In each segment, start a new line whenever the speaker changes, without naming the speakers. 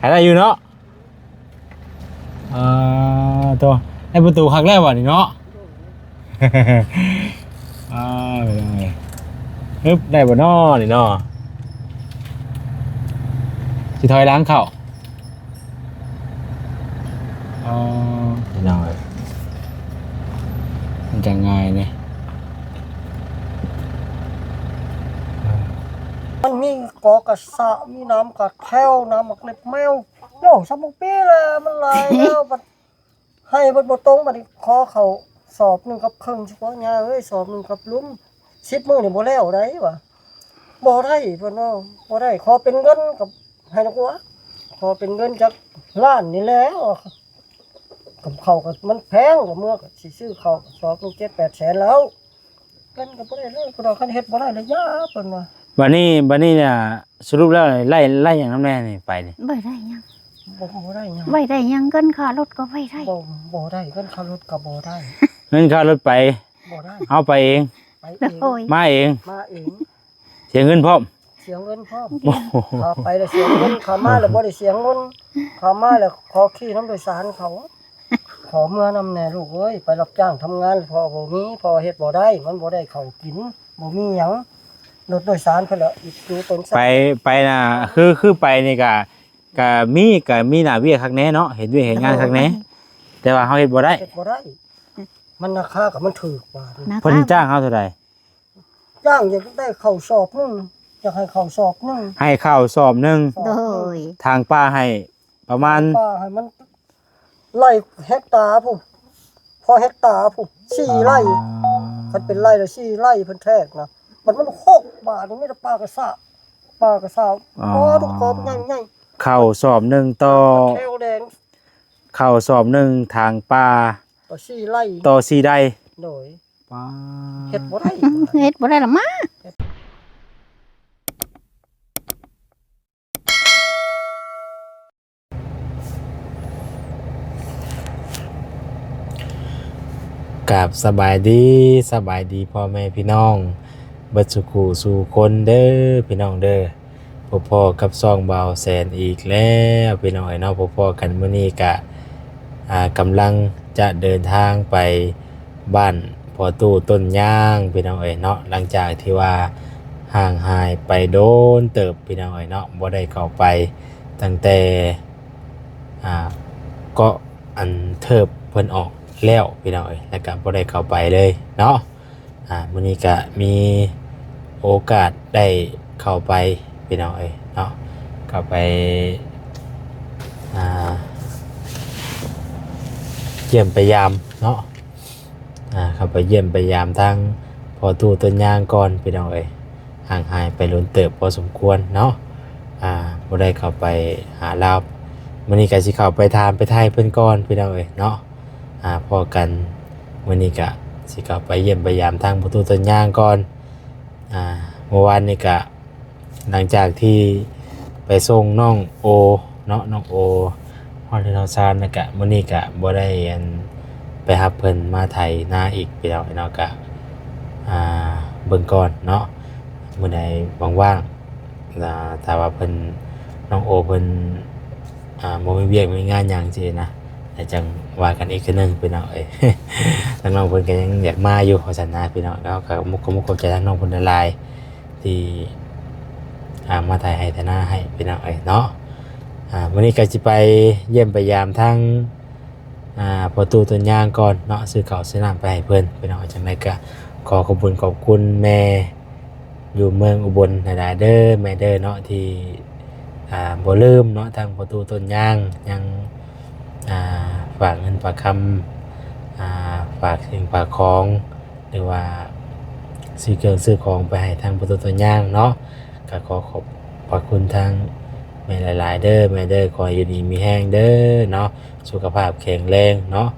ายได้อยู่เนาะตัวไอ้ประตูคักแล้ววะนี่เนาะฮึบได้บ่เนาะนี่เนาะสิถอยล้างเข่านี่เนาะมันจะง่ายเนี่ย
มันมีกอกระสะมีน้ำกระแถวน้ำหมักเล็บแมวโย่สมุปีเลยมันลายแล้วมันให้บนบตรงมันคอเขาสอบหนึ่งกับครึ่งเฉพาะงานเอ้ยสอบหนึ่งกับลุ้ม10 มื้อนี่บ่แล้วได้วะบ่ได้เพิ่นว่าบ่ได้ขอเป็นเงินกับให้นักวะขอเป็นเงินจากล้านนี่แล้วกับเขาก็มันแพงกว่าเมื่อก็สิซื้อเขาสอบนึง7-8 แสนแล้วกันก็บ่ได้เลยพวกเราคันเฮ็ดบ่ได้เลยยาเพิ่นว่า
วันนี้เนี่ยสรุปแล้วไล่อย่างน้ำแน่นี่ไปนี่
ไม่ได้ยัง
บ่ได้ยัง
ไม่ได้ยังกันค่ารถก็ไม่ได้
บ่ได้เงินค่ารถก็บ่ได้
เงินค่ารถไป
บ่ได้
เอาไปเอง
ไปเอง
มาเอง เสียเงินพร้อม
เสียเงินพร้อมขาไปแล้วเสียเงินขามาแล้วบ่ได้เสียเงินขามาแล้วขอขี่น้ำโดยสารเขาขอเมื่อนำแน่ลูกเอ้ยไปรับจ้างทำงานพอบ่มีพอเฮ็ดบ่ได้มันบ่ได้เข้ากินบ่มีหยังรถโดยสารเพิ่นละอยู่ต้น
ไปน่ะคือไปนี่ก็มีหน้าเวียกคักแน่เนาะเห็นเวียกเห็นงานคักแน่แต่ว่าเฮาเฮ็ดบ่ได้
มันราคาก็มันถูกกว่า
เพิ่นจ้างเฮาเท่าใด
จ้างอยากได้ข้าวสอบนึงอยากให้ข้าวสอบนึง
ให้ข้าวสอบนึง
โดย
ทางป้าให้ประมาณ
ป้าให้มันไร่เฮกตาร์พุ่นพอเฮกตาร์พุ่น4 ไร่มันเป็นไร่ละ4 ไร่เพิ่นแทกนะมัน6 บาทนี่มีแต่ปลากระสะพอทุกกอบง่าย
ๆข้าวสอบนึงต่อ
แถวแดง
ข้าวสอบนึงทางป้า
ต่อ4 ไร่
ต่อ4 ไร่
โดย
ป้า
เฮ็ดบ่ได้
ล่ะมา
กับสบายดีพ่อแม่พี่น้องเบิดสุขุสู่คนเด้อพี่น้องเด้อพ่อกับซองเบาแสนอีกแล้วพี่น้องเนาะพ่อกันมื้อนี้ก็กำลังจะเดินทางไปบ้านพ่อตู้ต้นย่างพี่น้องเนาะหลังจากที่ว่าห่างหายไปโดนเติบพี่น้องเนาะบ่ได้เข้าไปตั้งแต่ก็อันเทิบเพิ่นออกแล้วพี่น้องแล้วก็บ่ได้เข้าไปเลยเนาะมื้อนี้ก็มีโอกาสได้เข้าไปพี่น้องเนาะเข้าไปเยี่ยมไปยามเนาะเข้าไปเยี่ยมไปยามทางพอตู้ต้นยางก่อนพี่น้องห่างหายไปล้นเติบพอสมควรเนาะบ่ได้เข้าไปหาเรามื้อนี้ก็สิเข้าไปทานไปไทยเพิ่นก่อนพี่น้องเนาะพอกันมื้อนี้ก็สิเข้าไปเยี่ยมไปยามทางประตูต้นยางก่อนเมื่อวานนี้ก็หลังจากที่ไปส่งน้องโอเนาะน้องโอฮอดที่เราซานแล้วก็มื้อนี้ก็บ่ได้ไปรับเพิ่นมาไถนาอีกพี่น้องเนาะก็เบิ่งก่อนเนาะมื้อใดว่างๆถ้าว่าเพิ่นน้องโอเพิ่นบ่มีเวียกมีงานหยังซี่นะแต่จังว่ากันอีกคือนึงพี่น้องทางน้องเพิ่นก็ยังอยากมาอยู่ว่าซั่นนะพี่น้องแล้วก็มุกเข้าใจทางน้องเพิ่นหลายที่มาถ่ายให้ทนาให้พี่น้องเนาะวันนี้ก็สิไปเยี่ยมไปยามทางประตูต้นยางก่อนเนาะซื้อข้าวซื้อน้ำไปให้เพิ่นพี่น้องจังได๋ก็ขอขอบคุณแม่อยู่เมืองอุบลหลายๆเด้อแม่เด้อเนาะที่บ่ลืมเนาะทางประตูต้นยางยังฝากเงินฝากคำฝากสิ่งฝากของหรือว่าซื้อเครื่องซื้อของไปให้ทางประตูต้นยางเนาะก็ขอขอบคุณทางแม่หลายๆเด้อแม่เด้อขออยู่ดีมีแห้งเด้อเนาะสุขภาพแข็งแรงเนาะ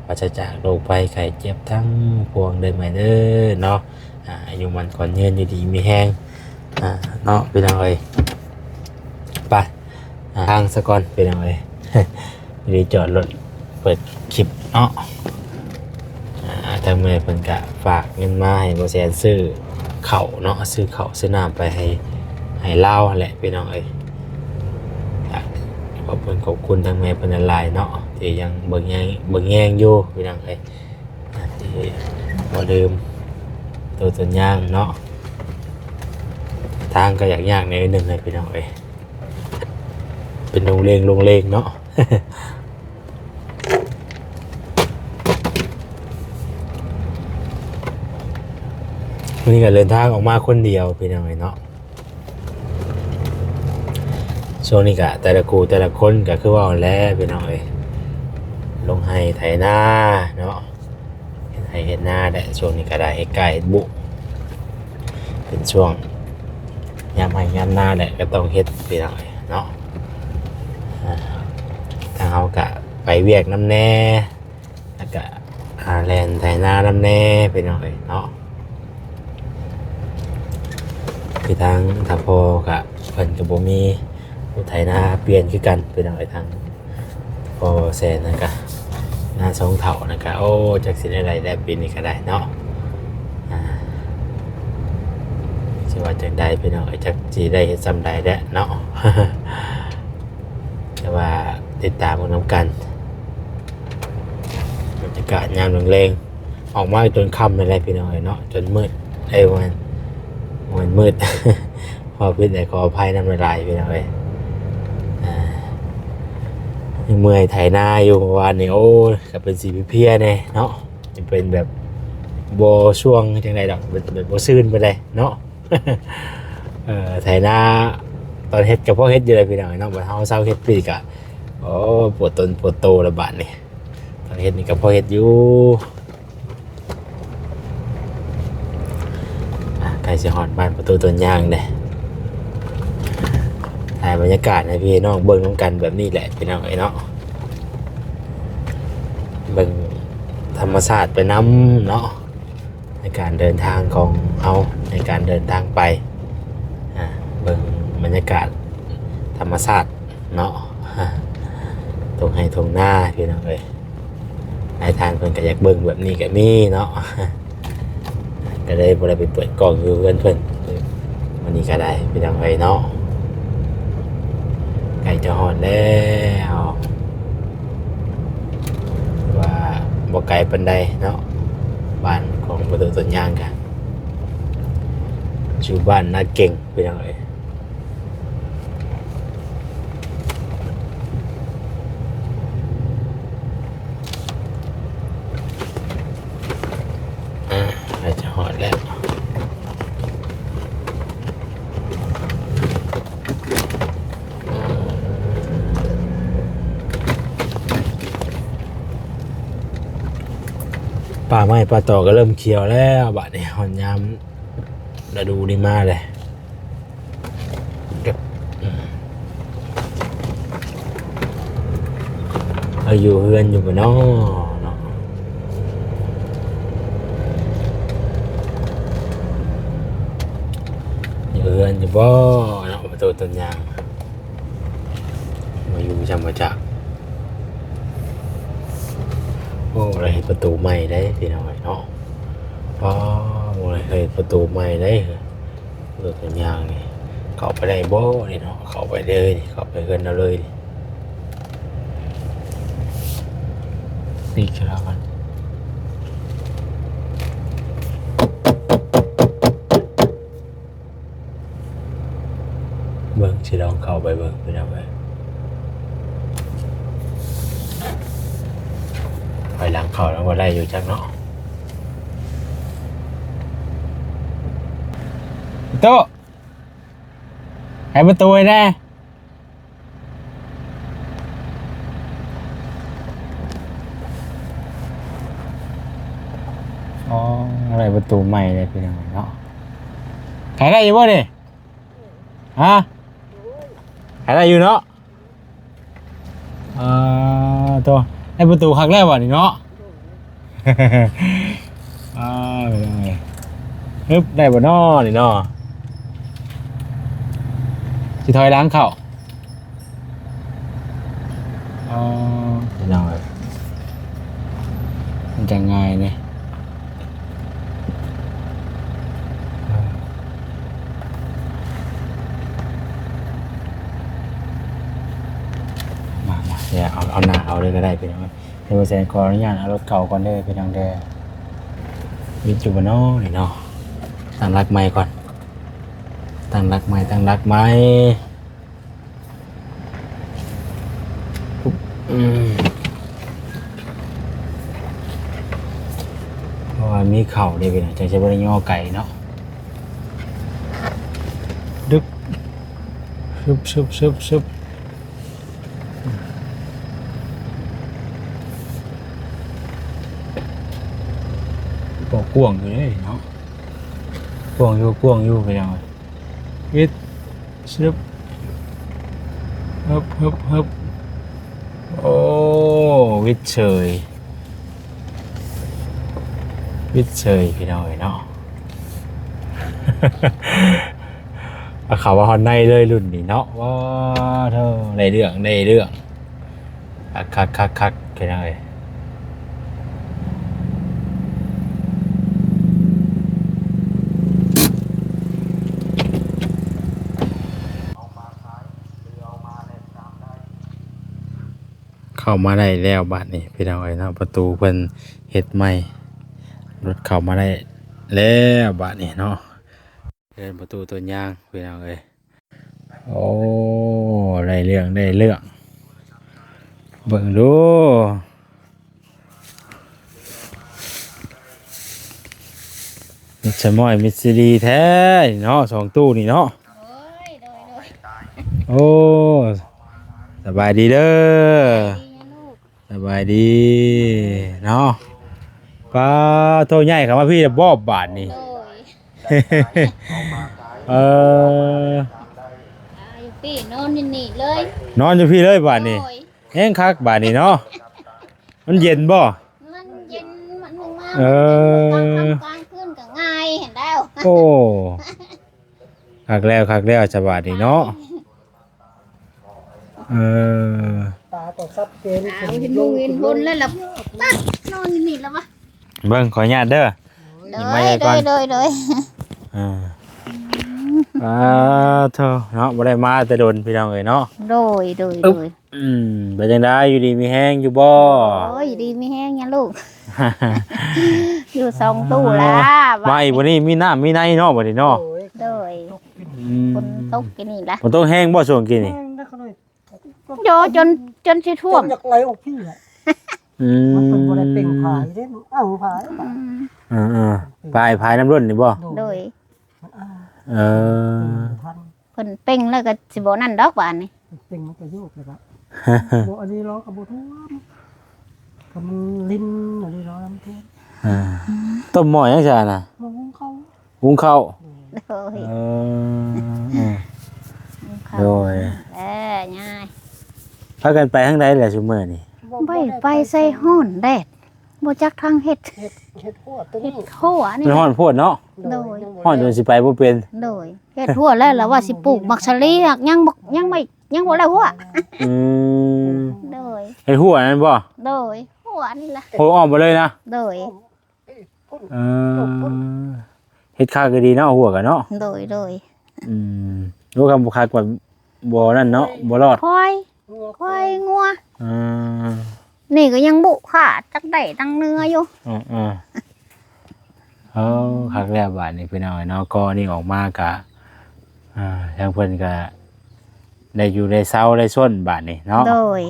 ปราศจากโรคภัยไข้เจ็บทั้งปวงเด้อแม่เด้อเนาะอายุมันก่อนยืนอยู่ดีมีแห้งเนาะพี่น้องไปทางสะก่อนพี่น้องรีจอดรถเปิดคลิปเนาะทางเมื่อเพิ่นก็ฝากเงินมาให้บ่แสนซื้อข้าวเนาะซื้อข้าวซื้อน้ำไปให้เล่าแหละพี่น้องพ ขอบคุณทางแม่เพิ่นหลายๆเนาะที่ยังเบิ่งแยงอยู่พี่น้องเอ้ยที่บ่ลืมตัวต้นยางเนาะทางก็อยากยากในนึงเลยพี่น้องเอ้ยเป็นลงเลงเนาะ วันนี้ก็เดินทางออกมาคนเดียวพี่น้องเนาะช่วงนี้ก็แต่ละแต่ละคนก็คือว่าแล้วพี่น้องลงให้ไถนาเนาะเห็นหน้าได้ช่วงนี้ก็ได้ให้ไก่บุเป็นช่วงยามให้ยามหน้าแหละก็ต้องเฮ็ดพี่น้องเนาะทางเขาก็ไปเวียกน้ำแน่แล้วก็แลนไถนาน้ำแน่พี่น้องเนาะคือทางพ่อกับเพิ่นกับบ่มีผู้ไถนาเปลี่ยนคือกันเป็นเอาไปทางพ่อแซนนะครับหน้าสองเถานะครับโอ้จักสิได้ได้ปีนี้ก็ได้เนาะสิว่าจังได้พี่น้องจักสิได้เฮ็ดซ้ำใดได้เนาะ แต่ว่าติดตามกันกันบรรยากาศยามแรงๆออกมาจนค่ำเลยพี่น้องเนาะจนมืดมันมืด พอพิษแต่ขออภัยน้ำลายพี่น้องเมื่อยไถนาอยู่เมื่อวานนี้โอ้ก็เป็นสีเพี้ยเนี่ยเนาะจะเป็นแบบโบช่วงจังไรดอกแบบโบซื่นไปเลยเนาะ ไถนาตอนเฮ็ดกับพ่อเฮ็ดอยู่เลยพี่น้องเนาะบัดเฮาเศร้าเฮ็ดปีกะโอ้ปวดต้นปวดโตระบาดนี่ตอนเฮ็ดนี่กับพ่อเฮ็ดอยู่ใกล้จะหอดบ้านประตูต้นยางเลยถ่ายบรรยากาศให้พี่น้องเบิ่งน้ำกันแบบนี้แหละพี่น้องเนาะเบิ่งธรรมชาติไปน้ำเนาะในการเดินทางของเราในการเดินทางไปเบิ่งบรรยากาศธรรมชาติเนาะตรงให้ตรงหน้าพี่น้องในทางเพิ่นก็อยากเบิ่งแบบนี้ก็มีเนาะก็ได้บ่ได้ไปเปิดกล่องอยู่เพิ่นวันนี้ก็ได้พี่น้องเนาะไก่จะหอนแล้วว่าบ่ไก่ปานใดเนาะบ้านของประตูต้นยางกันชื่อบ้านนาเก่งพี่น้องไก่จะหอนแล้วป่าไม้ป่าต่อก็เริ่มเขียวแล้วบัดนี้หอนยามฤดูนี่มาเลยเก็บอยู่เฮือนอยู่บ่เนาะอยู่เฮือนอยู่บ่เนาะประตูต้นยางมาอยู่จำมาจากโอ้อะไรประตูใหม่ได้พี่น้อยเนาะอ๋ออะไรเคยประตูใหม่ได้ประตูต้นยางนี่เข้าไปได้บ่นี่เนาะเข้าไปเลยเข้าไปเฮือนเราเลยนี่คือแล้วกันเบิ่งสิลองเข้าไปเบิ่งพี่น้องไปหลังเขาแล้วก็ได้อยู่จักเนาะโต๊ะให้ประตูไว้แน่อ๋ออะไรประตูใหม่เลยพี่น้องเนาะขายได้อยู่บ่เนี่ยฮะขายได้อยู่เนาะตัวให้ประตูครั้งแรกว่ะนี่เนาะฮึบได้บ่เนาะนี่เนาะสิถอยล้างเข่านี่เนาะมันจะง่ายเนี่ยมา อย่าเอาหน้าเอาเลยก็ได้พี่น้องเดี๋ยวแซงขออนุญาตเอารถเก่าก่อนเด้อพี่น้องเด้อวิจูบานอนี่เนาะตั้งรักไม้ก่อนตั้งรักไม้เพราะว่ามีเข่าได้พี่น้องจังจะบ่ได้ย่อไก่เนาะดึกชึบบอกกวางอยู่เลยเนาะกวางอยู่ไปยังไงวิทชึบฮึบโอ้วิทเฉยพี่น้อยเนาะ เอาข่าวว่าฮอนในเลยรุ่นนี้เนาะว้าเท่าในเรื่องคักแค่นั้นเลยเข้ามาได้แล้วบาดนี้พี่น้องเอ้ยเนาะประตูเพิ่นเฮ็ดใหม่รถเข้ามาได้แล้วบาดนี้เนาะเดินประตูตัวยางพี่น้องเอ้ยโอ้ได้เรื่องเบิ่งดูมิตรสมอยมิตรซีดีแท้เนาะสองตู้นี่เนาะโอ้สบายดีเด้อสบายดีเนาะป้าโตใหญ่ครับว่าพี่จะบอบบาทนี่
อยู่พี่นอนนี่เลย
นอนอยู่พี่เลยบาทนี่แห้งคักบาทนี่เนาะมันเย็นบ่
มันเย็นมันมากกลางคืนก็ง่ายเห็นแล้ว
โอ้คักแล้วจะบาทนี่เนาะ
ตาก็ซับเจน
เห็นลุงเห็นบนแล้วล่ะนอนนี่แล้ววะ
เบิ่งขออนุญาตเด้อ
เลย
เธอเนาะบ่ได้มาแต่โดนพี่น้องเอ้ยเนาะ
โดย
เป็นจังได๋อยู่ดีมีแฮงอยู่บ่
โอ้ยดีไม่แห้งเนี่ยลูก อยู่สองตู้ละ
มาอีกวันนี้มีน้ำมีในเนาะบัดนี้เนาะ
โดยคนตกกินนี่ละ
มันต้องแห้งบ่ช่วงกินนี่
โยจนสิท่วม
อยากไหลออกพี่อ่ะมันเป็นบ่ได้เป่งผายเด้อ้างผาย
พายน้ำร้นนี่บ่
โดย
เออ
เพิ่นเป่งแล้วก็สิบ่นั่นดอกบานนี่
เป่งมันก็โยกเลยครับบ่อันนี้ล้อกับบ่ท่วมก็มันลิ้นอันนี้ล้อน้ำท่วม
ต้มหม้อยังซ่น่ะ
มองเขา
หุงข้าว
โดย
โดย
ง่าย
พากันไปทางใดแหละซุมื้อนี่
ไปใส่ห้อนแดดบ่จักทางเฮ็ด
เฮ็ดหัวตัวนี้
หัวนี่
มันฮ้อนโพดเนาะ
โดย
ฮ้อนจนสิไปบ่เป็น
โดยเฮ็ดหัวแล้วว่าสิปลูกมักสะลียังบ่แล้วหัว โดย
เฮ็ดหัวนั่นบ่
โดยหัวนี่ล่ะ
โหอ้อมบ่เลยนะ
โดย
เอเฮ็ดข้าวก็ดีเนาะหัวกันเนาะ
โดย
รู้คำบุคคลกว่าบ่นั่นเนาะบ่รอด
ควายงัว
อืม
นี่ก็ยังบุขาดจักได้ตั้งเนื้ออยู่
เอาคักแล้วบาดนี้พี่น้องเนาะก็นี่ออกมากะทางเพิ่นก็ได้อยู่ได้เซาได้ส้นบาดนี้เนาะ
โดย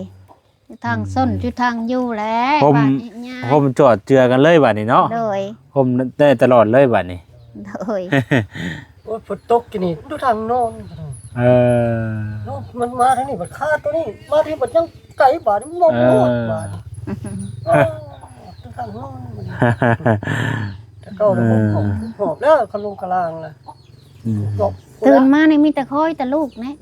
ทางส้นอยู่ทางอยู่แล้ว
ผมจอดเจือกันเลยบาดนี้เนาะ
โดย
ผมได้ตลอดเลยบาดนี้
โดย
โอ้ยฝนตกกินนี่ดูทางโน้น โน้นมันมาทางนี้บัดคาตัวนี้มาที่บัดยังไก่บาดมองโคตรบาดดูทางโน้นแต่ก็หอบแล้วขลุงกะลางล่ะ
ตื่นมานี่มีแต่คอยแต่ลูกนะ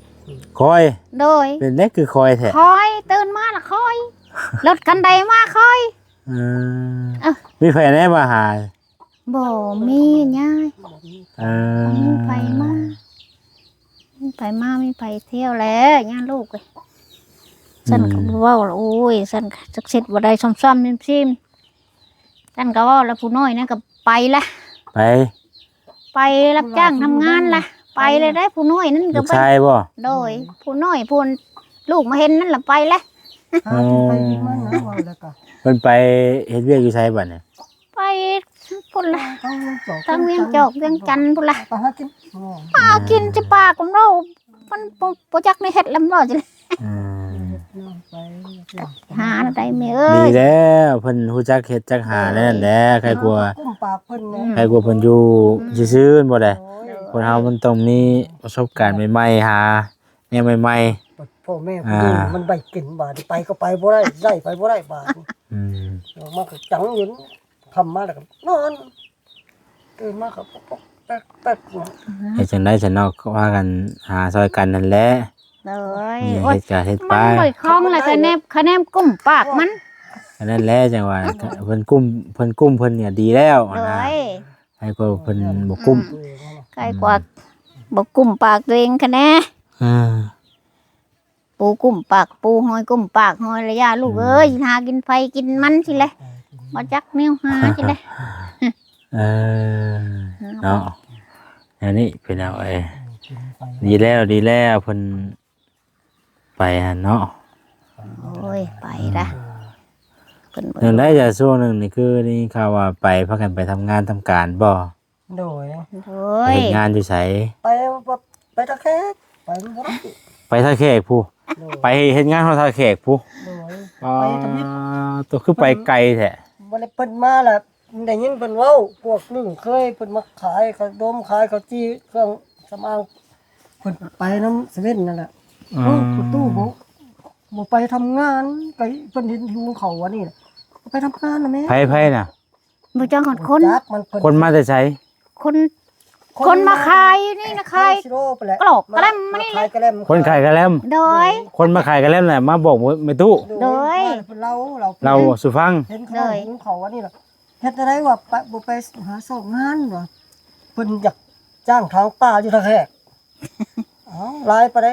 คอย
โดย
เป็นเล็กคือคอยแท้
คอยตื่นมาละคอยรถคันใดมาคอย
มีแฟนได้มาหา
บ่มีง่าย มีไปมามีไปเที่ยวแล้วย่าลูกเลยฉันก็เว่าโอ้ยฉันจักเสร็จบ่ได้ซ้ำๆซิมฉันก็เว่าแล้วผู้น้อยนั่นก็ไปละไปรับจ้างทำงานละไปเลยได้ผู้น้อยนั่นก็ไป
ใช่บ่
โดยผู้น้อยผู้ลูกมาเห็นนั่นละไปละ
หากินไปกินมันนะว่าแล้วก็
เพิ่นไปเฮ็ดเวียกอยู่ไสบัดเนี่ย
ไปพุ่นละ
ทั้งเวียงจอก
ทั้งเวียงจอกเวียงจันทน์พุ่นละ
ไปหากิน
หากินจะปากของเรามันบ่จักในเฮ็ดลำเนาะจิ
อืม
ไป
หาได้แม่เอ้
ดี
ย
แล้วเพิ่นฮู้จักเฮ็ดจักหาแล้วนั่นแหละใครกลัว
กุ้มปากเพิ่นเนี่ย
ใครกลัวเพิ่นอยู่ซื่อๆบ่ได้คนเฮามันต้องมีประสบการณ์ใหม่ๆหาแนวใหม่
พ่อแม่มันใบกินบาดไปก็ไปบ่ได้ได้ไปบ่ได้บาด
ๆอืม
มาก็จังยืนทำมาแล้วก็นอนตื่นมาก็ป๊อกแป๊กแป๊ก
เฮ็ดจังได๋ฉันเนาะว่ากันหาซอยกันนั่นแหละ
เลย
นี่
โอ๊ย
เฮ็ดก็เฮ็ดไป
มันบ่อยคล้องเลยคะแนนกุ้มปากมัน
อันนั้นแหละจังว่าเพิ่นกุ้มเพิ่นเนี่ยดีแล้ว
เล
นะ
ย
ให้กว่าเพิ่นบ่กุ้ม
ใกล้กว่าบ่กุ้มปากตัวเองคะแนน
อ่า
ปูกุ้มปากปูหอยกุ้มปากหอยระยะลูกเอ้ยหากินไฟกินมันสิเลยบ่จักนิ้วหาสิเลย
เออเนาะอันนี้เป็นเอาไอ้ดีแล้วเพิ่นไปหั่นเนาะ
โอ้ยไปละเพิ่น
เรื่องได้จะช่วงหนึงนี่คือนี่ข่าวว่าไปพากันไปทำงานทำการบ่
โดย
โอ้
ไป
ย
เฮ็ดงานอยู่ไส
ไปตะแคกไปมันบ่ได้
ไปท่าแขกผู้ไปเฮ็ดงานเฮาท่าแขกผู้
โดย
อ๋อ
ไปทำนิด
ตัวคือไปไกลแท้
บ่ได้เพิ่นมาแหละได้ยินเพิ่นเว้าพวกนึงเคยเพิ่นมาขายขนมขายข้าวจี้เครื่องสำอางเพิ่นไปน้ำเซเว่นนั่นแหละ
อืม
ประตูบ่ไปทำงานไปเพิ่นเห็นอยู่เขาว่านี่ไปทำงานนะแม่
ไผน่ะ
บ่จังคน
จักมันเพิ่น
คนมาแต่ไส
คนมาขายนี่นะขาย
ชิโร่ไปแหละ
กรอกกระแลมมานี่
ขายกระแลม
คนขายกระแลม
โดย
คนมาขายกระแลมน่ะมาบอกแม่ตู้
โดย
เรา
เราสุฟัง
เห็นเขาเห็นเขาว่านี่ล่ะเฮ็ดอะไรว่าไปบ่ไปหาสอบงานว่ะเพิ่นอยากจ้างทางป่าอยู่ทางแขกอ๋อลายไปได้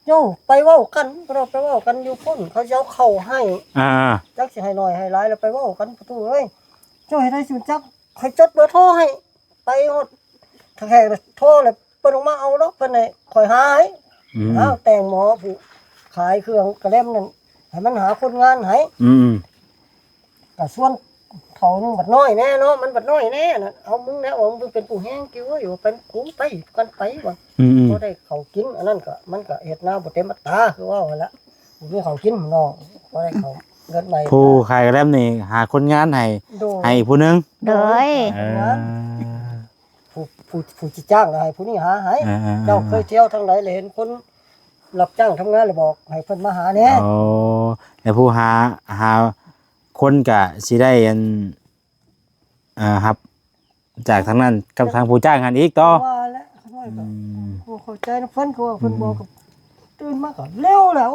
โยไปเว้ากันเราไปเว้ากันอยู่พุ่นเขาจะเอาเข้าให้
อ่า
จักสิให้น้อยให้หลายแล้วไปเว้ากันประตูเอ้ยเจ้าให้ได้สิจักให้จดเบอร์โทรให้ไปฮอดทางแขกโทรแล้วเพิ่นออกมาเอาเนาะเพิ่นให้คอยหาให้
อืม
อ้าวแต่งหมอผู้ขายเครื่องกระเล่มนั่นให้มันหาคนงานให้
อืม
ก็ส่วนเขานึงบัดน้อยแน่เนาะมันบัดน้อยแน่น่ะเอามึงแน่ว่ามึงเป็นผู้แห้งกิ้วอยู่เป็นกูไปกันไปว่า
อืม
บ่ได้เขากินอันนั้นก็มันก็เฮ็ดนาบ่เต็มอัตราคือว่าหั่นละบ่มีเขากินน้องบ่ได้เขาเงินใหม่
ผู้ขายกระแลมนี่หาคนงานให้
โดย
ให้ผู้หนึง
โดย
เออ
ผู้สิจ้างน่ะให้ผู้นี้หาให้
อ่า
เจ้าเคยเที่ยวทางไหนเลยเห็นคนรับจ้างทำงานเลยบอกให้เพิ่นมาหาแหน่
โอ้แล้วผู้หาคนก็สิได้อันครับ จากทางนั้นกับทางผู้จ้างหันอีกต่อ
ว่าแล้วเขาน้อย
อื
ก็
ม
เข้าใจนะเพิ่นคือว่าเพิ่นบอกกับตื่นมาก็เร็วแล้ว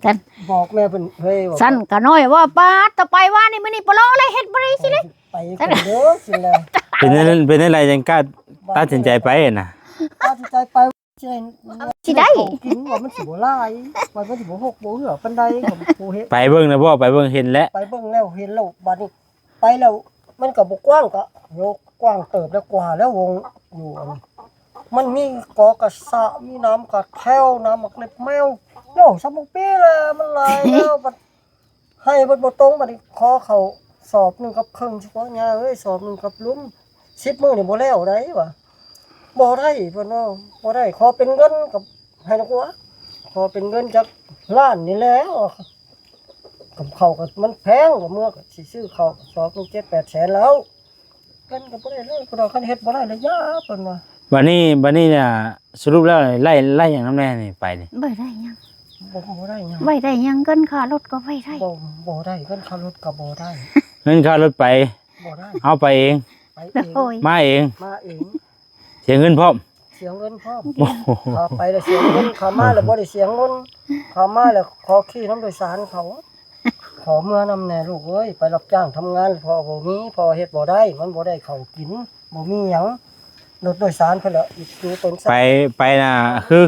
กัน
บอกแม่เพิ่นเฮ้ยว่า
สั้นก็น้อยว่าป้าต่อไปว่านี่มื้อนี้บ่รอเลยเฮ็ดบ่ได้สิเลย
ไปกันเด้อสิเลย
เป็นอะไรจังกล้าตัดสินใจไปน่ะ
ตัดสินใจไปสิ
สิได้
กินว่ามันสิบ่หลายว่ามันสิบ่หกบ่เหลือปานใดก็บ่เฮ็ด
ไปเบิ่งนะบ่ไปเบิ่งเห็นแล้ว
ไปเบิ่งแล้วเห็นแล้วบัดนี้ไปแล้วมันก็บ่กว้างก็โยกกว้างเติบแล้วกว่าแล้ววงอยู่อันนี้มันมีกอกระสะมีน้ำกระแควน้ำมักเล็บแมวโย่ซับบ่ปีละมันหลายแล้วบัดให้บัดบ่ตรงบัดนี้ขอเขาสอบหนึงกับครึ่งเฉพาะยาเอ้ยสอบหนึงกับลุม10มื้อนี่บ่แล้วได้วะบ่ได้เพิ่นว่าบ่ได้ขอเป็นเงินกับให้นักว่าขอเป็นเงินจากล้านนี่แหล้วกับเขาก็มันแพงกว่าเมื่อก็สิซื้อเขาสอบหนึง7-8 แสนแล้วเงินก็บ่ได้เลยเพิ่นว่าคันเฮ็ดบ่ได้เลยยาเพิ่นว่า
วันนี้เนี่ยสรุปแล้วไล่อย่างน้ำแน่นี่ไปนี่
บ่ได้ยัง
บ่ได้หยัง
บ่ได้ยังเกินค่ารถก็บ่ได้
บ่ได้เงินค่ารถก็บ่ได้
เงินค่ารถไป
บ่ได้
เอาไปเอง
ไปเอง
โอ้ย
มาเอง
มาเอง
เสียเงินพร้อม
เสียเงินพร้อม
โอ้โห
ขาไปแล้วเสียเงินขามาแล้วบ่ได้เสียเงินขามาแล้วขอขี่น้ำโดยสารเขา ขอเมื่อนำแน่ลูกเอ้ยไปรับจ้างทำงานพอบ่มีพอเฮ็ดบ่ได้ มันบ่ได้เข้าวกินบ่มีหยังรถโดยสารเพิ่นละอยู่ต้นไทร
ไปนะ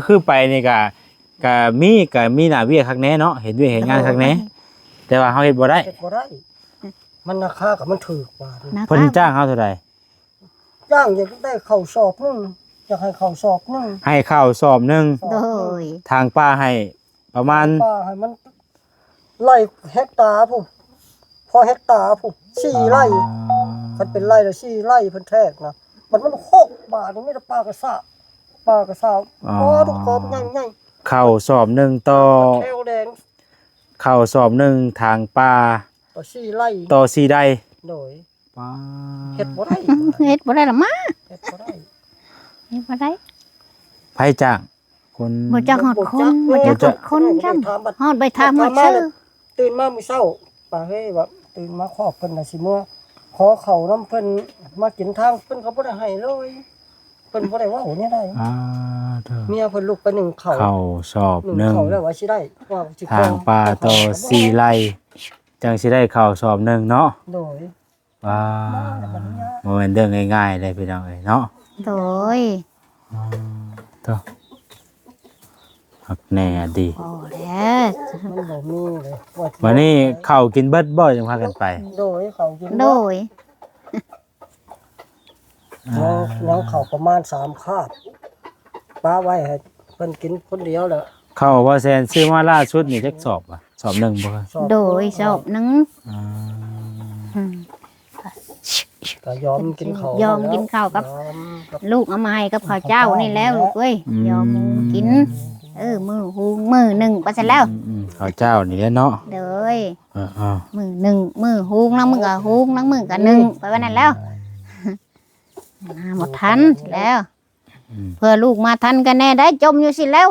คือไปนี่ก็มีหน้าเวียกคักแน่เนาะเห็นด้วยเห็นงานคักแน่แต่ว่าเฮาเฮ็ดบ่ได้
เฮ็ดบ่ได้ มันราคาก็มันถูกกว่านี่
นะ
เพิ่นจ้างเฮาเท่าใด
จ้างอยากได้เข้าสอบนึงอยากให้เข้าสอบนึง
ให้ข้าวสอบหนึง
สอบ
โด
นึง
ย
ทางป้าให้ประมาณ
ป้าให้มัน ไร่เฮกตาร์พุ่นพอเฮกตาร์พุ่น4ไร่มันเป็นไร่ละ4ไร่เพิ่นแทกนะมัน6 บาทนี่มีแต่ปลากระสาพอทุกกบง่าย
เข้าสอบหนึ่งต่อ
แถวแดง
เข้าสอบหนึ่งทางป่า
ต่อ4ไร่
ต่อ4ได้
โดย
ป้า
เฮ็ดบ่ได้
เฮ็ดบ่ได้ละมา
เฮ็ดบ่ได้
เฮ็ดบ่ได้
ไผจ้างคน
บ่จักฮอดคนบ่จักฮอดคนจ้ำฮอดใบทางมาซื้อ
ตื่นมามื้อเช้าป้าเฮ้ยแบบตื่นมาขอบเพิ่นน่ะสิมื้อขอเข้าน้ำเพิ่นมากินทางเพิ่นก็บ่ได้ให้เลยเพิ่นบ่ได้เว่าเนี่ยได้
เด้อ
เมียเพิ่นลุกไปนึ่งข้าว
เข้าสอบ
นึ่ง
หนึ่ง
ข้าวแล้วว่าสิได้ว่าสิ
ทางป่าต่อ4ไร่จังสิได้เข้าสอบหนึ่งเนาะ
โดย
ว้าบ่แม่นเรื่องง่ายๆเลยพี่น้องเอ้ยเนาะ
โดย
ต่อหักแน่ดี
พอแล้ว
มันบ่มีเลยว่าสิ
วันนี้เข้ากินเบิดบ่จังพากันไป
โดยเขากิน
โดย
น้องเขาประมาณ3คาบป้าไว้ให้เพิ่นกินคนเดียวแหละ
เข้าว่าแซนซื้อมาล่าสุดนี่จักสอบอ่ะสอบหนึ่งบ่ครับ
สอบ
โดยสอบหนึง
อ่า
อืม
ก็ยอมกินข้าวย
อมกินข้าวกับ
ยอมกับ
ลูกเอามาให้กับข้าวเจ้านี่แล้วลูกเอ้ยยอมกิน มือหูมือหนึ่งไปเสร็จแล้ว
ข้าวเจ้านี่แหละเนาะ
เด้ย
อ่า
มือหนึ่งมือหูนั่งมือกับหูนั่งมือกับหนึ่งไปวันนั้นแล้วหมดทันแล้ว เพื่อลูกมาทันกันแน่ได้จมอยู่สิแล้ว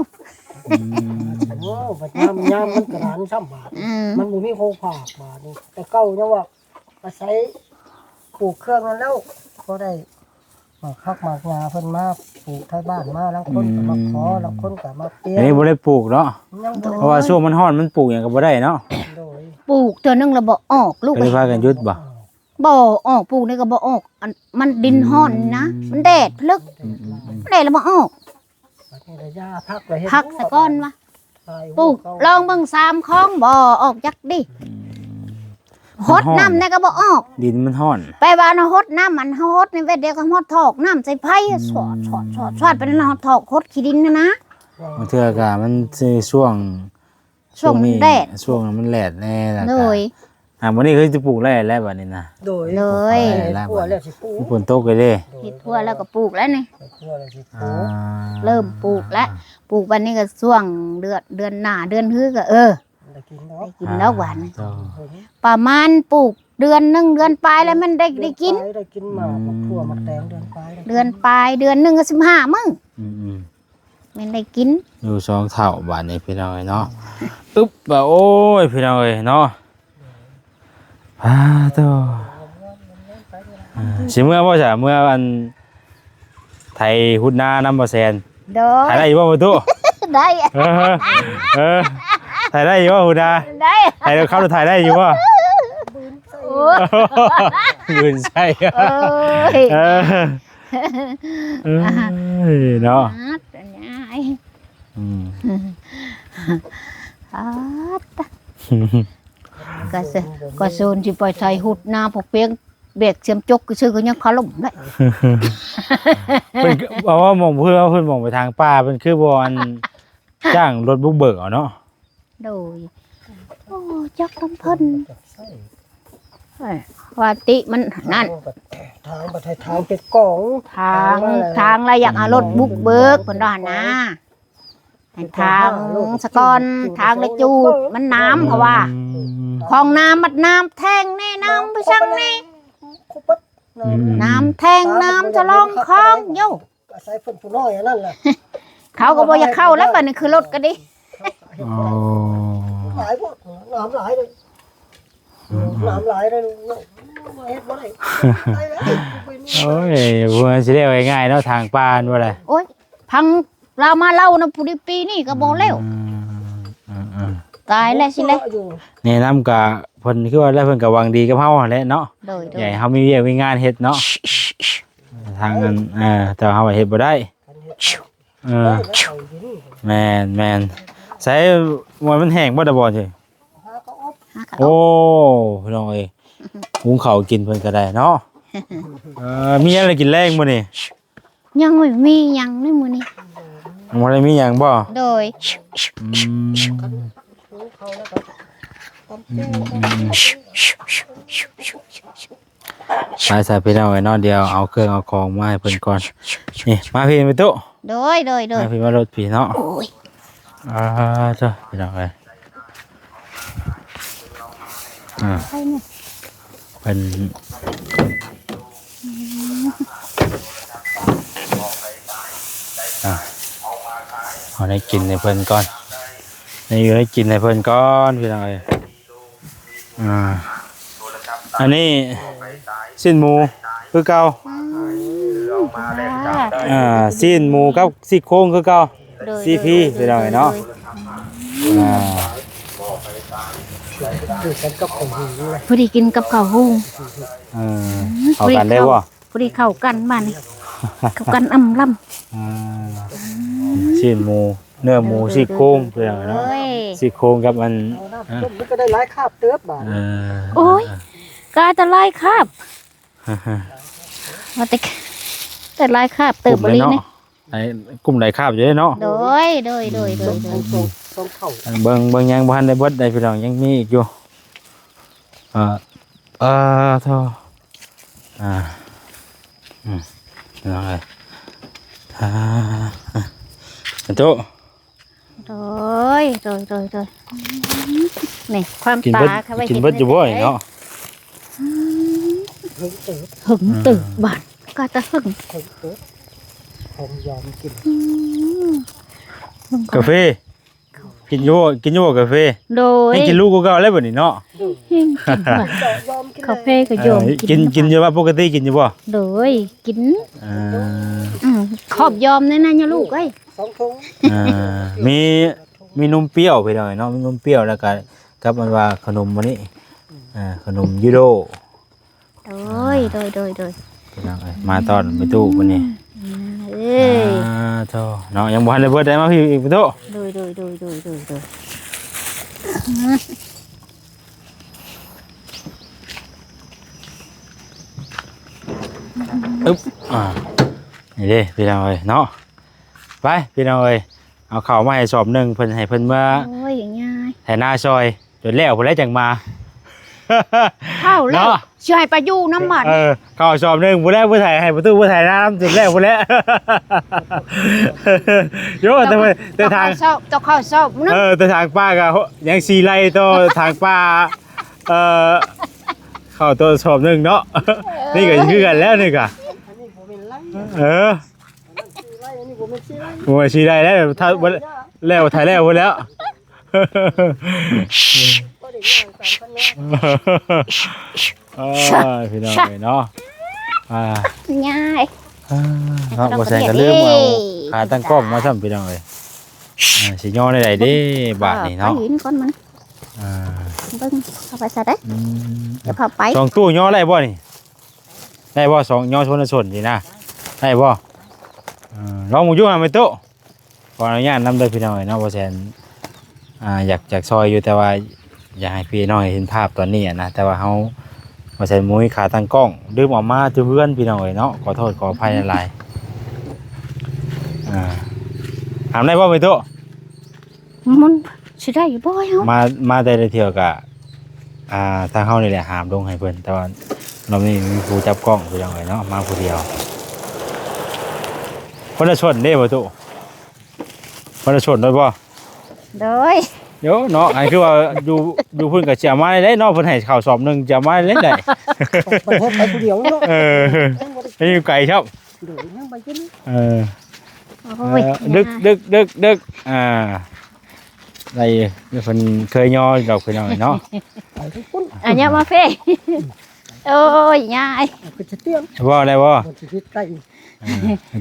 โอ้บัดยามมันกระดานซ้ำบาท
อืม
มันบ่มีโครงผากบาทนี่แต่เก่าเนี่ยว่าอาศัยปลูกเครื่องนั้นแล้วก็ได้มาคักมากงาเพิ่นมาปลูกไทยบ้านมาแล้วคนก็มาขอแล้วคนก็มาเปลี่ย
อัน
น
นี้บ่ได้ปลูกเนาะ
ยังบ่
เพราะว่าช่วงมันร้อนมันปลูกหยังก็บ่ได้เนาะ
โดย
ปลูกเธอนึงระบบออกลูก
ก็เลยพากันหยุดบ่
บ่ออกปลูกนี่ก็บ่ออกอันมันดินห้อนนะมันแดดพลึกแดดแล้วบ่ออก
บัดนี้ระยะพักไว้เฮ็ด
พักซะก่อนวะปลูกลองเบิ่ง3คลองบ่ออกจักดิฮดน้ำนี่ก็บ่ออก
ดินมันร้อน
ไปว่าเนาะฮดน้ำมันเฮาฮดในเวทเดียวก็ฮดถอกน้ำใส่ไผ่สอดไปนั่นฮดถอกฮดขี้ดินนะ
บางเทื่อก็มันสิช่วง
ช่วง
นี้
แดด
ช่วงนั้นมันแดดแน่แล้ว
โด
ก็
ย
วันนี้คือจะปลูกได้แล้วบัดนี้นะ
โดย
เลย
ปลูกแล้วสิปลูก
ฝนตกเลยเด้
เฮ็ดทั่วแล้วก็ปลูกแล้วนี่
ปลูกแล้วสิป
อ่า
ลูก
เริ่มปลูกแล้วปลูกวันนี้ก็ช่วงเดือนหน้าเดือนฮื้อก็
ได้กิน
ได้
เนาะ
กินแล้วหวาน
เจ้า
ประมาณปลูกเดือนหนึงเดือนปลายแล้วมันได้กิน
ได้กินหมากมักทั่วมักแตงเดือนปลาย
เดือนปลายเดือนหนึงก็15มื้อ
อืม
มันได้กิน
อยู่สองเท่าบาทนี้พี่น้องเอ้ยเนาะอึ๊บบ่าโอ้ยพี่น้องเอ้ยเนาะโตสิเมื่อบ่จ้ะเมื่อวันไทยฮุดนานำบ่แซน
โดย
ถ่ายได้อยู่บ่ประตู
ได้
ถ่ายได้อยู่บ่ฮุดนา
ได้
ถ่ายเข้าถ่ายได้อยู่บ่
โอ้ย
ยืนใช่
เอ้ย
เนาะ
อันนี้
อืม
ก็โซนสิไปไทยหุดหน้าพวกเปียงเบรกเสียมจกก็ซื้อก็ยังคาล่มได้
เพิ่นบอกว่ามองเพื่อเพิ่นมองไปทางป่าเพิ่นคือบ่อันจ้างรถบุกเบิกเอาเนาะ
โดยโอ้จักน้ำเพิ่นว่าติมันนั่น
ทางประเทศทางเป็ดกล่อง
ทางอะไรอยากเอารถบุกเบิกเพิ่นว่านะให้ทางสะกอนทางละจูดมันน้ำเขาว่าของน้ำมันน้ำแทงแน่น้ำไปสั่งแน่
คุบปัด
น้ำแทงน้ำจะลองคลองโย่
อาศัยเพิ่นผู้น้อยอันนั่นแหละ
เขาก็บอกอยากเข้าแล้วบัดนี้คือรถก็ดิ
อ๋อ
หลายพวกน้ำหลายเลยน้ำหลายเลยมาเฮ็ดบ่ได้ได้แล้ว
โอ้ยเพิ่นสิได้ง่ายๆเนาะทางป่านั่นว่าแหละ
โอ้ยพังเรามาเล่านะผู้ดีปีนี่ก็บอกแล้วตายแล้วสิเลย
แนะนำก็เพิ่นคือว่าแล้วเพิ่นก็หวังดีกับเฮาแหละเนาะ
โดย
ใหญ่เฮามีเวียกมีงานเฮ็ดเนาะทางนั้นแต่เฮาเฮ็ดบ่ได้แม่นใส่มันแห้งบ่ได้บ่สิโอ้พี่น้องเอ้ยหุงข้าวกินเพิ่นก็ได้เนาะมีอะไรกินแรงบ่นี่
ยังไม่มียังในมือนี้
บ่ได้มีหยังบ่
โดย
ไปใส่พี่น้องไว้เนอนเดียวเอาเครื่องเอาของมาให้เพิ่นก่อนนี่มาพี่ไปตู้
โดย
มาพี่มารถพี่เนาะ
โอ้ย
เจ้าพี่น้องเอ้ย
ไปเนี่ย
เป็นเอาได้กินในเพิ่นก่อนนี่อยู่ได้กินในเพิ่นก่อนพี่น้องเอ้ยอันนี้สิ้นหมูคือเก่าสิ้นหมูกับซี่โครงคือเก่าซีพีพี่น้องเอ้ยเนาะ
พอดีกินกับข้าวหุง
เข้ากันได้บ่
พอดีเข้ากันบ้านนี่เข้ากันอำล่ำ
ชิ้นหมูเนื้อหมูซี่โครงพี่น้องเอ้ยเนาะซี่โครงกับมัน
ต้มมันก็ได้หลายคาบเติบบาด
โอ้ยกาแต่ลายคาบว่าแต่ลายคาบเติบบริเนี่ย
ไอ้กลุ่มไหนคาบอยู่เนาะ
โดย
ต้องเข้า
เบิ่งยังบ่ทันได้เบิดได้พี่น้องยังมีอีกอยู่เท่าน้องเอ้ยโต
โดยนี่ความ
กิน
ตา
เบิด
ค่ะไว้
กินเบิดอยู่บ่อยเนาะ
หึงตื่นบ้านก็จะหึง
ผมยอมกิน
กาแฟกินอยู่กาแฟ
โดย
ให้กินลูกกูเก่าแล้วบัดนี้เนาะ
กินบ้าน
ยอมกิน
กาแฟก็โยม
กินอยู่ว่าปกติกินอยู่บ่
โดยกินขอบยอมแน่ๆนะลูกเอ้ย
2 ถุง
มีนมเปรี้ยวไปหน่อยเนาะมีนมเปรี้ยวแล้วก็กับมันว่าขนมวันนี้ขนมยูโร
โดย
มาตอนไปตู้วันนี้
เอ้ย
โธ่เนาะยังบ่ทันได้เบิดได้มาพี่อีกไปตู้
โดย
อึ๊บนี่เด้พี่น้องเอ้ยเนาะไปพี่น้องเอ้ยเอาข้าวมาให้สอบหนึงเพิ่นให้เพิ่นมา
โอ้ยอย่างง่าย
ไถนาซอยจนแล้วพุ่นแล้วจังมา
เข้าแล้ว
เนาะ
ช่วยไปอยู่น้ำมัน
ข้าวสอบหนึงพุ่นแล้วผู้ไถให้ประตูผู้ไถน้ำจนแล้วพุ่นแล้ว โยแต่ทาง
เจ้าข้าวชอบนะ
แต่ทางป้าก็ยังสีไล่ต่อทางป้าเข้าตัวสอบหนึงเนาะนี่ก็คือกันแล้วนี่ก็
อันนี้บ่เป็นไร
เออ
ไรอันนี้บ่เป็นสิไร
โอ้ยสีไล่แล้วถ้าแล้วถ่ายแล้วพุ่นแล้ว
บ่ได้ย่างตามคันเนาะ
พี่น้องเนาะ
ง่าย
เนาะบ่แซงก็ลืมเอาขาตั้งกล้องมาซ้ำพี่น้องเอ้ยสิย่อได้ไดเด้บาทนี่เนาะ
ไปหินก่อนมันเบิ่งเข้าไปซะได้เดี๋ยวพาไป
สองตู้ย่อได้บ่นี่ได้บ่สองย่อชนชนสินะได้บ่ลองหมู่อยู่หาไม่โตขออนุญาตนำเด้อพี่น้องเอ้ยเนาะบ่แซนอยากซอยอยู่แต่ว่าอยากให้พี่น้องเห็นภาพตอนนี้นะแต่ว่าเฮาบ่แซนมุ้ยขาตั้งกล้องลืมออกมาที่เพื่อนพี่น้องเอ้ยเนาะขอโทษขออภัยหลายถามได้บ่ไม่โต
มันสิได้อยู่บ่เฮา
มาแต่ละเที่ยวกะทางเฮานี่แหละหามลงให้เพิ่นแต่ว่าเรานี่มีผู้จับกล้องผู้ยังไงเนาะมาผู้เดียวคนละชนเด้บ่ตุคนละชนได้บ่
โดย
เดี๋ยวเนาะอันคือว่าอยู่เพิ่นก็สิเอามาได้เนาะเพิ่นให้ข้าวสอบนึงจะเอามาได้ได้
ไปเฮ็ดไปผู้เดียวเนาะ
นี่อยู่ไกลครับ
เดี๋ยวยังไปกิน
โอ้ย
ดึกได้เพิ่นเคยย่อดอกเพิ่นเอาเนาะ
ไปทุกคน
อันนี้มาเฟ่โอ้ยง่าย
ก็จะเตรียม
บ่ได้บ่
มันสิเฮ็ดไก่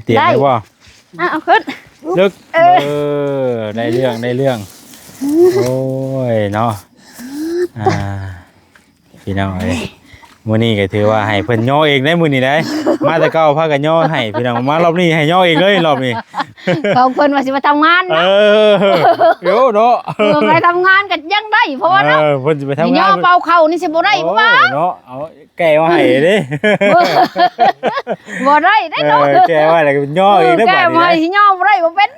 เตรียมได้บ่
เอาขึ้น
ลึกได้เรื่องโอ้ยเนาะพี่น้องเอ้ยมื้อนี้ก็ถือว่าให้เพิ่นย่อเองได้มื้อนี้ได้มาแต่เก่าพากันย่อให้พี่น้องมารอบนี้ให้ย่อเองเลยรอบนี้
ของเพิ่นว่าสิมาทำงานนะ
เดี๋ยวเนาะ
เพิ่นไปทำงานกันยังได้เพราะว่าเนาะ
เพิ่นสิไปทำ
ย่
งา
อน เป่าเข่านี่สิบ่ได้บ่ว่า
เนาะเอาแก้มาให้ดิ
บ่ได้ได้เนาะ
แก้ว่าแล้วก็ย่อเองได้
แก้
บาด
มา
นี้
สิย่อบ่ได้บ่เป็น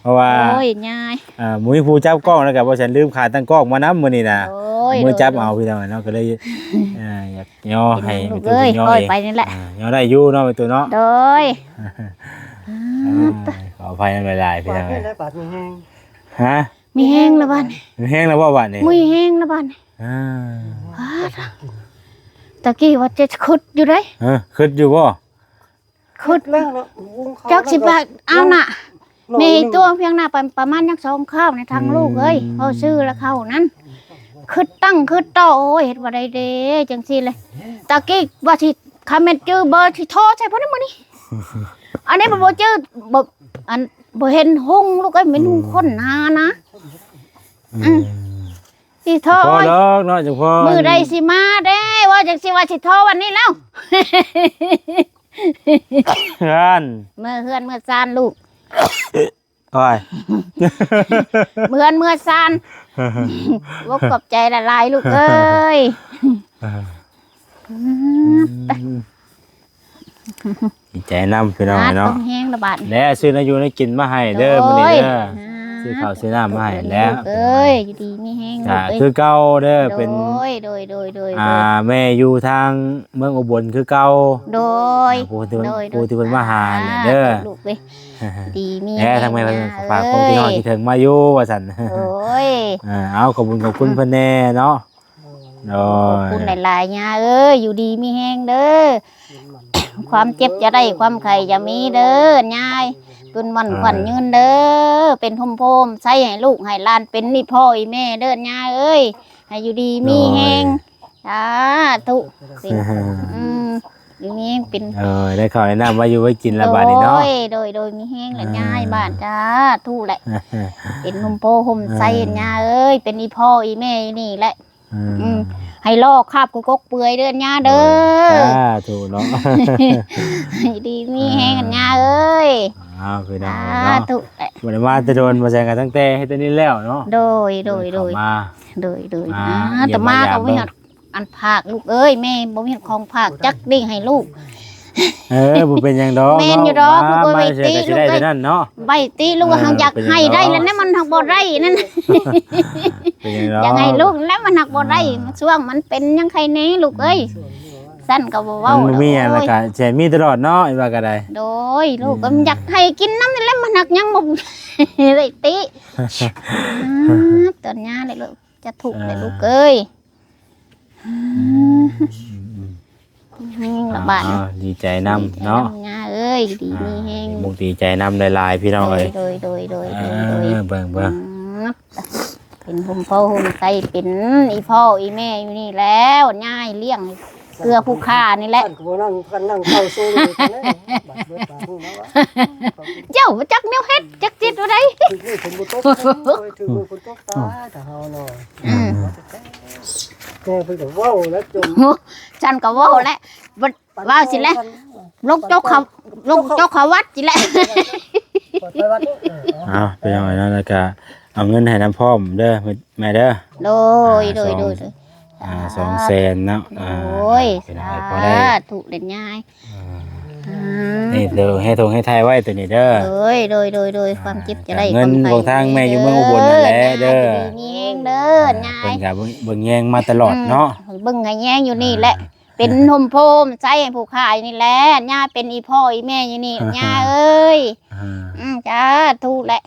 เพราะว่า
โอ้ยยาย
มุ้ยผู้จับกล้องแล้วก็บ่ฉันลืมขาตั้งกล้องมานํมื้อนี้น่ะ
โอ้ย
มือจับเอาพี่น้องเนาะก็เลยอยากย่อให้
ลู
ไป
ก
ตัว
เอ้ย
ย่อ
ค่อย
เอง
ไปนี่แหละ
ย่อได้อยู่เนาะไปตัวเนาะ
โดย
ขออภัยหลายๆพี่
บา
น้
ด
อง
นี่ได้บาดมีแห้ง
ฮะ
มีแห้งละบ้าน
แห้งแล้วบ่บาดนี่
มุ้ยแห้งละบ้าน
อ่า
ตะกี้ว่าจะขุดอยู่ได้
คิดอยู่บ่
ขุด
แล้วเนาะวุ้งเขา
จักสิบาทเอาน่ะมีตัวเพียงหน้าประมาณยัก2ข้าวในทางลูกเอ้ยเอาซื้อแล้วเข้านั้นคือตั้งคือต่อโอ้ยเฮ็ดบ่ได้เด้จังซี่เลยตะกี้ว่าสิคาเมนจื้อเบอร์ที่โทรใช่เพิ่นมื้อนี้อันนี้บ่จื้อบ่อันบ่เห็นหงลูกเอ้ยเป็นหงคนหานะสิโทร
พอแล้วเนาะจังพอ
มื้อใดสิมาเด้ว่าจังสิว่าสิโทรวันนี้แล้ว
เพื่อน
เมื่อเฮือนเมื่อซานลูก
โอ้ย
เมื่อซานบ่ขอบใจละลายลูกเอ้ย
ดีใจนำพี่น้องเนาะ
ต้องแห้งระบาด
แล้วซื้อนาอยู่ให้กินมาให้เด้อมื้อนี้เด้อซื้อข้าวซื้อน้ำมาให้แล้ว
เอ้ยอยู่ดีมีแห้ง
จ้ะคือเก่าเด้อเป็น
โดย
แม่อยู่ทางเมืองอุบลคือเก่า
โดย
ผู้ที่เพิ่นมาหาเนี่ยเด้อ
ลูกเว้ยดีมี
แหมทางแม่เพิ่นฝากของพี่น้องที่ถึงมาอยู่ว่าซั่น
โอ้ย
เอาขอบคุณเพิ่นแน่เนาะโด
ขอบคุณหลายๆย่าเอ้ยอยู่ดีมีแห้งเด้อความเจ็บจะได้ความไข้จะมีเด้อยายตุนมันขวัญยืนเด้อเป็นทมโพมใส่ให้ลูกให้หลานเป็นนี่พ่ออีแม่เด้อยาเอ้ยให้อยู่ดีมีแห้งสาธุเป็นอยู่มีแห้งเป็น
ได้ข้าวได้น้ำมาอยู่ไว้กินละบาดนี้เนาะ
โดยมีแห้งและยายบ้านจ้าทู่แหละ เป็นนมโพห่มใส่ยาเอ้ยเป็นอีพ่ออีแม่นี่แหละให้ลอกคาบกุกกเปื่อยเด้อยาเด้อ
ถูกเนาะ
ให้ดีมีแห้งกันยาเอ้ย
คือน้องเนาะ
ทู่แหละ
วันมาจะโดนมาแซงกันตั้งแต่ให้ตัวนี้แล้วเนาะ
โดย
มา
แต่มาก็ไม่หัดอันผักลูกเอ้ยแม่บ่มีของผักจักดิ่งให้ลูก
บ่เป็นหยังดอก
แม่นอยู่ดอกลูกเอ้ย
มาเสียก็สิได้แต่นั้นเนาะ
ใบตีลูกหักอยากให้ได้แล้วนั่นมันหักบ่ได้นั่น
เป็นหยังดอก
ยังไงลูกแล้วมันหักบ่ได้ช่วงมันเป็นยังไงแน่ลูกเอ้ยสั้นก็บ่เว้า
มันมีหยังแล้วก็แช่มีตลอดเนาะอีว่าก็ได้
โดยลูกก็อยากให้กินน้ำนี่แหล้วมันหักยังบ่ได้ติตอนนี้เลยลูกจะถูกเลยลูกเอ้ยแห้งละบาด
ดีใจนำเนาะ
งาเอ้ยดีมีแห้ง
มุกดีใจนำหลายๆพี่น้องเอ้ย
โดย
เบิ่ง
เป็นหุ่มพ่อหุ่มไตเป็นอีพ่ออีแม่อยู่นี่แล้วง่ายเลี้ยงเกลือผู้ฆ่านี่แหละ
ท่านก็บ่นั่งเข้าสู้เลยกันเลยบาดเบิดบาดนี่เนาะ
เจ้าบ่จักแนวเฮ็ดจักจิตว่าได
ถึงฝนบ่ตกถึงฝนตกตายถ้าเฮาเนาะแม่เพิ่นก็เว้าแล้วจม
ฉันก็เว้าแหละว้าวสิแหละลกเจ้าเขาวัดสิแหละ
ไปวัดนี่
เป็นยังไงนั่นแล้วก็เอาเงินให้น้ำพร้อมเด้อแม่เด้อ
โดย
200,000เนาะ
โอ้ย
เป็นยังไงพอได้
ถูกเด่นง่าย
นี่เด้อให้ทงให้ทายไว้ตัวนี้เด้อ
โดยความเจ็บจะได้
เงินของทางแม่อยู่เมืองอุบลนั่นแหละเด้อ
มีเองเด้อง่าย
เพิ่นก็เบิ่งแยงมาตลอดเนาะ
เบิ่งให้แย่งอยู่นี่แหละเป็นนมโพมใจให้ผู้ขายนี่แหละย่าเป็นอีพ่ออีแม่อยู่นี่ย่าเอ้ยจ้าถูกแหละ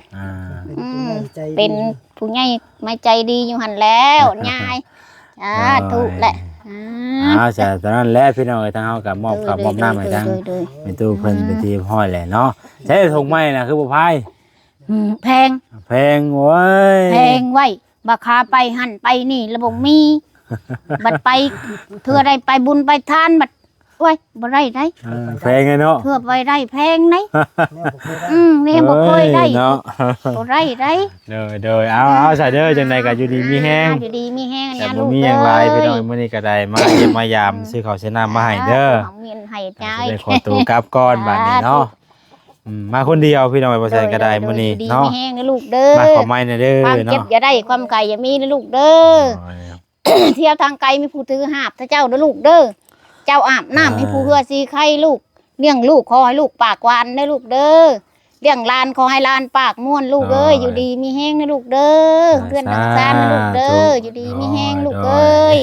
เป็นผู้ใหญ่ไม่ใจดีอยู่หันแล้วยายจ้าถูกแหละ
จ้ะตอนนั้นแหละพี่น้องเอ้ยทางเฮาก็มอบข้าวมอบน้ำให้ทางเป็นตู้เพิ่นเป็นที่ห้อยแหละเนาะใช้ถุงไม้น่ะคือบ่พาย
แพง
แพงโว้ย
แพงไว้บักคาไปหันไปนี่ระบบมี บัดไปเทื่อได้ไปบุญไปทานบัดโอ้ยบ่ได้ได้
แพงไงเนาะ
เทื่อไปได้แพงไหนนี่บ่เคยได้
เนาะ
บ่ได้ได้
เด้อเอาใส่เด้อจังได๋ก็อยู่ดีมีแฮง
อยู่ดีมีแห้ง
แต่
นะ
บ่
ลูก
มีหยังหลายพี่น้องมื้อนี้ก็ได้มาเยี่ยมมายามซื้อข้าวซื้อน้ำมาให้เด้อ
ของเมียนให้ใจ
ได้ขอตัวกลับก่อนบัดนี้เนาะมาคนเดียวพี่น้องบ่ใช่ก็ได้มื้อนี้เนาะ
ดีมีแห้งนะลูกเด้อ
มาขอไม้หน่อยเด้อ
ความเจ็บ
เนาะ
อย่าได้ความไก่อย่ามีนะลูกเด้อเที่ยวทางไกลมีผู้ถือหาบถ้าเจ้าเด้อลูกเด้อเจ้าอาบน้ำให้ผู้เฮือสีไข่ลูกเลี้ยงลูกขอให้ลูกปากหวานได้ลูกเด้อ เลี้ยงหลานขอให้หลานปากม่วนลูกเอ้ยอยู่ดีมีแห้งนะลูกเด้อเพื่อนทางซานนะลูกเด้ออยู่ดีมีแห้งลูกเอ้ย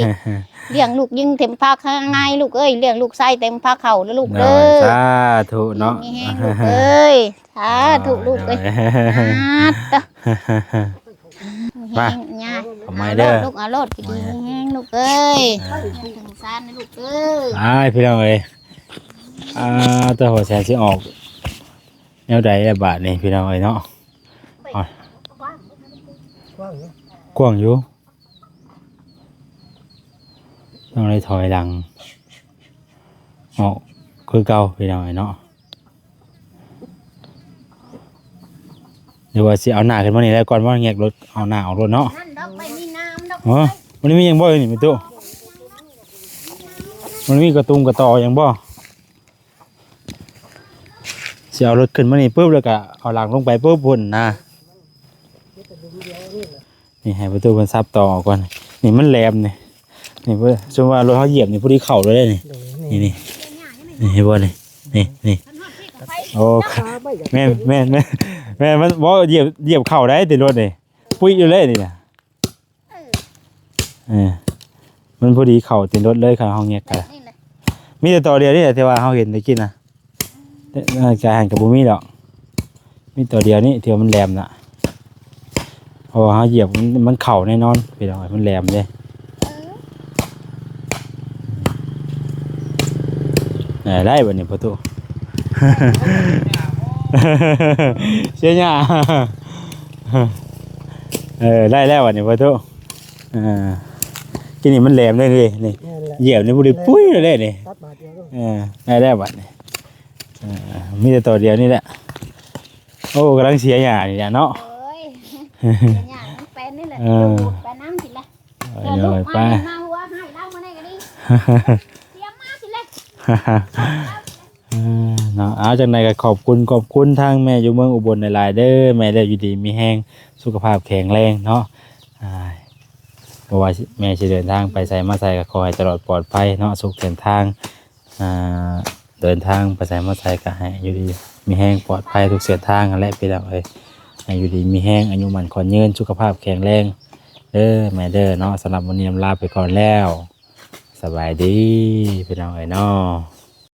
เลี้ยงลูกยิ่งเต็มภาคข้างในลูกเอ้ยเลี้ยงลูกไส้เต็มภาคเข่าแล้วลูกเด้อ
สาธุเนาะ
มีแห้งลูกเอ้ยสาธุลูกเอ้ยมาง่าย
ทำไมเด้อ
ลูกเอารถดีมีแห้งลูกเอ้ยทางซานนะลูกเอ้ย
พี่น้องเอ้ยตัวหัวแสนสิออกแนวใดละบาทนี่พี่น้องเอ้ยเนาะกว้างอยู่ต้องเลยถอยหลังออกคือเก่าพี่น้องเอ้ยเนาะเดี๋ยวว่าสิเอาหน้าขึ้นมานี่แล้วก่อนว่าแงกรถเอาหน้าออกรถเนาะ
นั่นดอกไม่มีน้ำดอก
อ๋อมันมีหยังบ่นี่มีตู้มันมีกระตุงกระตอหยังบ่สิเอารถขึ้นมานี่ปุ๊บแล้วก็เอาหลังลงไปปุ๊บพุ่นนะนี่ให้ประตูมันซับต่อก่อนนี่มันแหลมนี่เพื่อชมว่ารถเขาเหยียบนี่พอดีเข่าเลยนี่นี่เห็นบ่นี่โอ้แม่มันบ่เหยียบเข่าได้ติดรถนี่ปุ้ยอยู่เลยนี่นะมันพอดีเข่าติดรถเลยค่ะห้องเงี้ยกันมีแต่ต่อเดียวนี่แหละที่ว่าเขาเห็นได้กินนะการหันกับบุมีดอกมีตัวเดียวนี่ที่ว่ามันแหลมน่ะพอเขาเหยียบมันเข่าแน่นอนไปหน่อยมันแหลมเลยได้แบบนี้ประตู เชี่ยเนี่ยได้แล้ววันนี้ประตูกินนี่มันแหลมเลยนี่เหยียบนี่บุรีปุ้ยเลยนี่ได้แล้ววันนี้มีแต่ตัวเดียวนี่แหละโอ้กำลังเสียหยาเนี่ยเนาะ
อย่างมันเป็นนี่แหละไปน้ำสิละลูกมาหัวให้เล่ามาได้กันดิเตรียมมาสิเลย
เนาะเอาจากไหนก็ขอบคุณทางแม่อยู่เมืองอุบลในหลายเด้อแม่ได้อยู่ดีมีแห้งสุขภาพแข็งแรงเนาะเพราะว่าแม่จะเดินทางไปใส่มาใส่ก็ขอให้ตลอดปลอดภัยเนาะสุขเดินทางเดินทางไปใส่มาใส่ก็ให้อยู่ดีมีแห้งปลอดภัยทุกเส้นทางและไปแล้วอยู่ดีมีแห้งอายุมันขอนยืนสุขภาพแข็งแรงเด้อแม่เด้อเนาะสำหรับวันนี้ลาไปก่อนแล้วสบายดีพี่น้องเนาะ